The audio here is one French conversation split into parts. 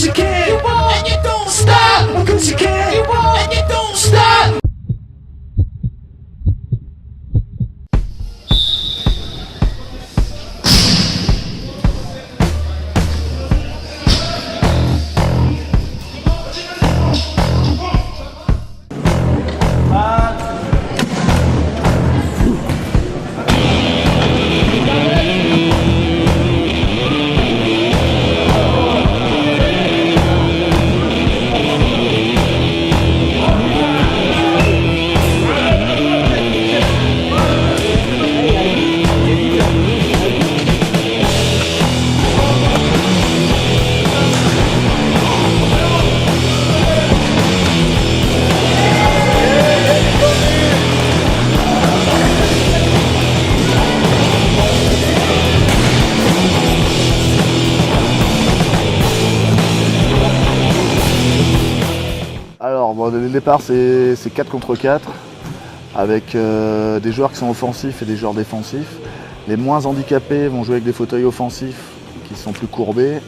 'cause you can, you won't, and you don't stop, 'cause you can, you won't, and you don't stop. Alors, bon, dès le départ, c'est 4 contre 4, avec des joueurs qui sont offensifs et des joueurs défensifs. Les moins handicapés vont jouer avec des fauteuils offensifs qui sont plus courbés,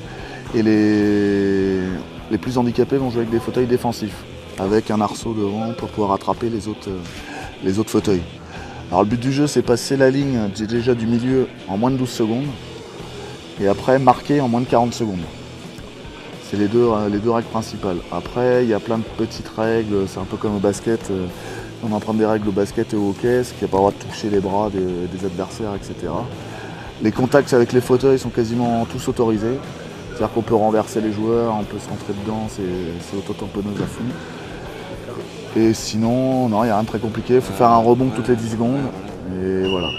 et les plus handicapés vont jouer avec des fauteuils défensifs, avec un arceau devant pour pouvoir attraper les autres fauteuils. Alors le but du jeu, c'est passer la ligne déjà du milieu en moins de 12 secondes, et après marquer en moins de 40 secondes. C'est les deux règles principales. Après, il y a plein de petites règles, c'est un peu comme au basket. On emprunte des règles au basket et au hockey, ce qui n'a pas le droit de toucher les bras des adversaires, etc. Les contacts avec les fauteuils sont quasiment tous autorisés. C'est-à-dire qu'on peut renverser les joueurs, on peut se rentrer dedans, c'est auto-tamponneuse à fond. Et sinon, non, il n'y a rien de très compliqué, il faut faire un rebond toutes les 10 secondes. Et voilà.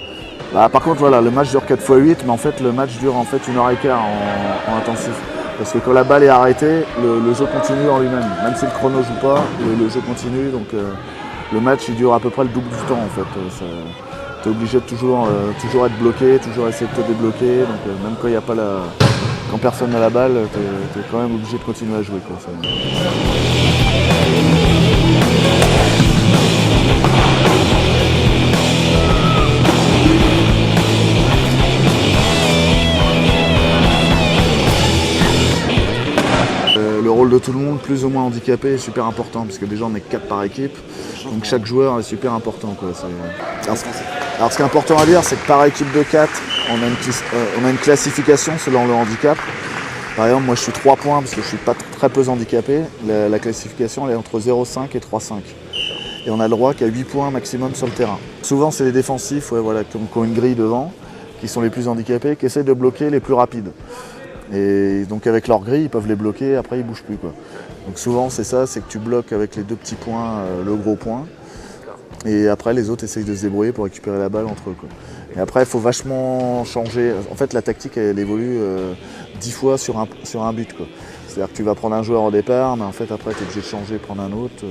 Bah, par contre, voilà, le match dure 4x8, mais en fait, le match dure en fait 1h15 en intensif. Parce que quand la balle est arrêtée, le jeu continue en lui-même. Même si le chrono joue pas, le jeu continue. Donc le match il dure à peu près le double du temps en fait. Tu es obligé de toujours être bloqué, toujours essayer de te débloquer. Donc même quand il y a pas quand personne n'a la balle, tu es quand même obligé de continuer à jouer, quoi. Le rôle de tout le monde, plus ou moins handicapé, est super important parce que déjà on est 4 par équipe, donc chaque joueur est super important, quoi. Alors ce qui est important à dire, c'est que par équipe de 4, on a une classification selon le handicap. Par exemple, moi je suis 3 points parce que je suis pas très peu handicapé. La classification elle est entre 0,5 et 3,5. Et on a le droit qu'à 8 points maximum sur le terrain. Souvent c'est les défensifs qui ont une grille devant, qui sont les plus handicapés, qui essaient de bloquer les plus rapides. Et donc avec leur grille, ils peuvent les bloquer, après ils bougent plus, quoi. Donc souvent c'est ça, c'est que tu bloques avec les 2 petits points, le gros point. Et après les autres essayent de se débrouiller pour récupérer la balle entre eux, quoi. Et après il faut vachement changer. En fait la tactique elle évolue 10 fois sur un but, quoi. C'est-à-dire que tu vas prendre un joueur au départ, mais en fait après tu es obligé de changer, prendre un autre.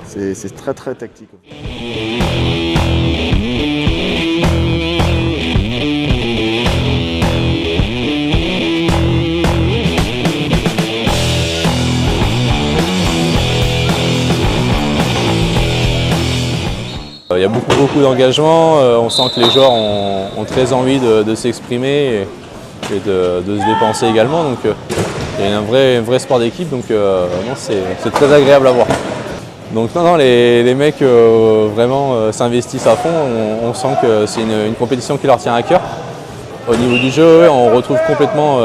C'est très très tactique. Il y a beaucoup d'engagement, on sent que les joueurs ont très envie de s'exprimer et de se dépenser également. Donc il y a un vrai sport d'équipe, donc c'est très agréable à voir. Donc non, les mecs vraiment s'investissent à fond, on sent que c'est une compétition qui leur tient à cœur. Au niveau du jeu, on retrouve complètement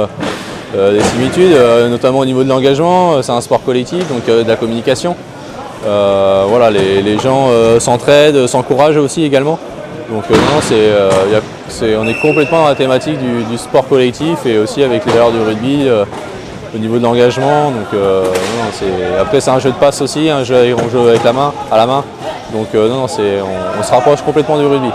des similitudes, notamment au niveau de l'engagement, c'est un sport collectif, donc de la communication. Voilà, les gens s'entraident, s'encouragent aussi également. Donc on est complètement dans la thématique du sport collectif et aussi avec les valeurs du rugby au niveau de l'engagement. Donc après c'est un jeu de passe aussi, on joue avec la main, à la main. Donc on se rapproche complètement du rugby.